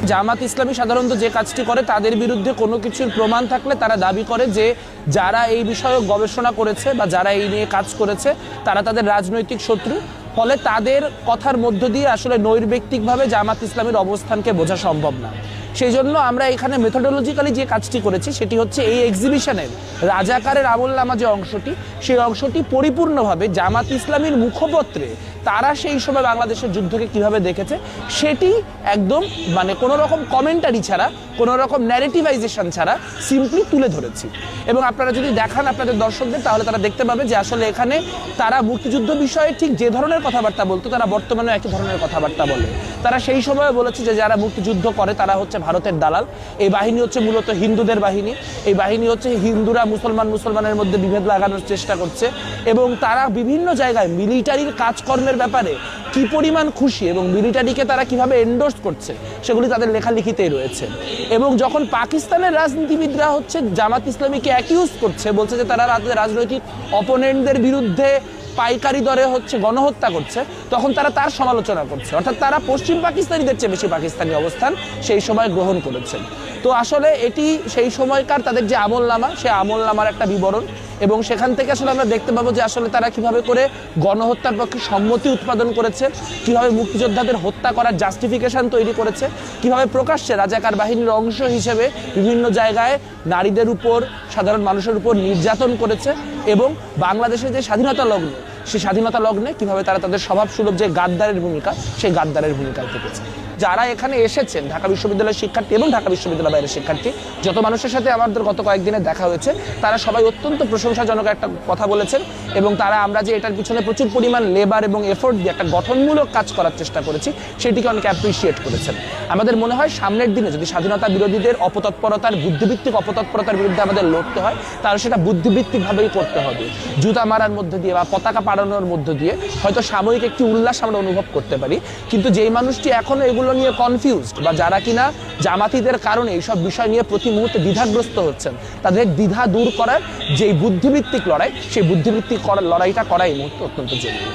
জামাত ইসলামী সাধারণত যে কাজটি করে, তাদের বিরুদ্ধে কোনো কিছুর প্রমাণ থাকলে তারা দাবি করে যে যারা এই বিষয়ে গবেষণা করেছে বা যারা এই নিয়ে কাজ করেছে তারা তাদের রাজনৈতিক শত্রু। ফলে তাদের কথার মধ্য দিয়ে আসলে নৈর্ব্যক্তিকভাবে জামাত ইসলামীর অবস্থানকে বোঝা সম্ভব না। সেই জন্য আমরা এখানে মেথোডোলজিক্যালি যে কাজটি করেছি সেটি হচ্ছে এই এক্সিবিশনের রাজাকারের আমলনামা যে অংশটি, সেই অংশটি পরিপূর্ণভাবে জামাত ইসলামীর মুখপত্রে তারা সেই সময় বাংলাদেশের যুদ্ধকে কিভাবে দেখেছে সেটি একদম মানে কোনো রকম কমেন্টারি ছাড়া, কোনো রকম ন্যারেটিভাইজেশন ছাড়া সিম্পলি তুলে ধরেছি। এবং আপনারা যদি দেখান আপনাদের দর্শকদের, তাহলে তারা দেখতে পাবে যে আসলে এখানে তারা মুক্তিযুদ্ধ বিষয়ে ঠিক যে ধরনের কথাবার্তা বলতো তারা বর্তমানেও একই ধরনের কথাবার্তা বলে। তারা সেই সময় বলেছে যে যারা মুক্তিযুদ্ধ করে তারা হচ্ছে ভারতের দালাল, এই বাহিনী হচ্ছে মূলত হিন্দুদের বাহিনী, এই বাহিনী হচ্ছে হিন্দুরা মুসলমানের মধ্যে বিভেদ লাগানোর চেষ্টা করছে, এবং তারা বিভিন্ন জায়গায় মিলিটারির কাজকর্মের ব্যাপারে কি পরিমাণ খুশি এবং মিলিটারিকে তারা কিভাবে এন্ডোর্স করছে সেগুলি তাদের লেখালেখিতেই রয়েছে। এবং যখন পাকিস্তানের রাজনীতিবিদরা হচ্ছে জামাত ইসলামীকে অ্যাকিউজ করছে, বলছে যে তারা রাজনৈতিক অপোনেন্টদের বিরুদ্ধে পাইকারি দরে হচ্ছে গণহত্যা করছে, তখন তারা তার সমালোচনা করছে, অর্থাৎ তারা পশ্চিম পাকিস্তানিদের চেয়ে বেশি পাকিস্তানি অবস্থান সেই সময় গ্রহণ করেছেন। তো আসলে এটি সেই সময়কার তাদের যে আমলনামা, সে আমলনামার একটা বিবরণ, এবং সেখান থেকে আসলে আমরা দেখতে পাবো যে আসলে তারা কিভাবে করে গণহত্যার পক্ষে সম্মতি উৎপাদন করেছে, কিভাবে মুক্তিযোদ্ধাদের হত্যা করার জাস্টিফিকেশন তৈরি করেছে, কিভাবে প্রকাশ্যে রাজাকার বাহিনীর অংশ হিসেবে বিভিন্ন জায়গায় নারীদের উপর, সাধারণ মানুষের উপর নির্যাতন করেছে, এবং বাংলাদেশের যে স্বাধীনতা লগ্ন, সেই স্বাধীনতা লগ্নে কিভাবে তারা তাদের স্বভাবসুলভ যে গাদ্দারের ভূমিকা, সেই গাদ্দারের ভূমিকায় থেকেছে। যারা এখানে এসেছেন ঢাকা বিশ্ববিদ্যালয়ের শিক্ষার্থী এবং ঢাকা বিশ্ববিদ্যালয়ের বাইরের শিক্ষার্থী, যত মানুষের সাথে আমাদের গত কয়েকদিনে দেখা হয়েছে, তারা সবাই অত্যন্ত প্রশংসাজনক একটা কথা বলেছেন, এবং তারা আমরা যে এটার পিছনে প্রচুর পরিমাণ লেবার এবং এফোর্ট দিয়ে একটা গঠনমূলক কাজ করার চেষ্টা করেছি সেটিকে অনেকে অ্যাপ্রিসিয়েট করেছেন। আমাদের মনে হয় সামনের দিনে যদি স্বাধীনতা বিরোধীদের অপতৎপরতার, বুদ্ধিভিত্তিক অপতৎপরতার বিরুদ্ধে আমাদের লড়তে হয়, তাহলে সেটা বুদ্ধিভিত্তিকভাবেই করতে হবে। জুতা মারার মধ্যে দিয়ে বা পতাকা পাড়ানোর মধ্য দিয়ে হয়তো সাময়িক একটি উল্লাস আমরা অনুভব করতে পারি, কিন্তু যেই মানুষটি এখনো এগুলো নিয়ে কনফিউজড বা যারা কিনা জামাতিদের কারণে এইসব বিষয় নিয়ে প্রতি মুহূর্তে দ্বিধাগ্রস্ত হচ্ছেন, তাদের দ্বিধা দূর করার যেই বুদ্ধিভিত্তিক লড়াই, সেই বুদ্ধিভিত্তিক লড়াইটা করা এই মুহূর্তে অত্যন্ত জরুরি।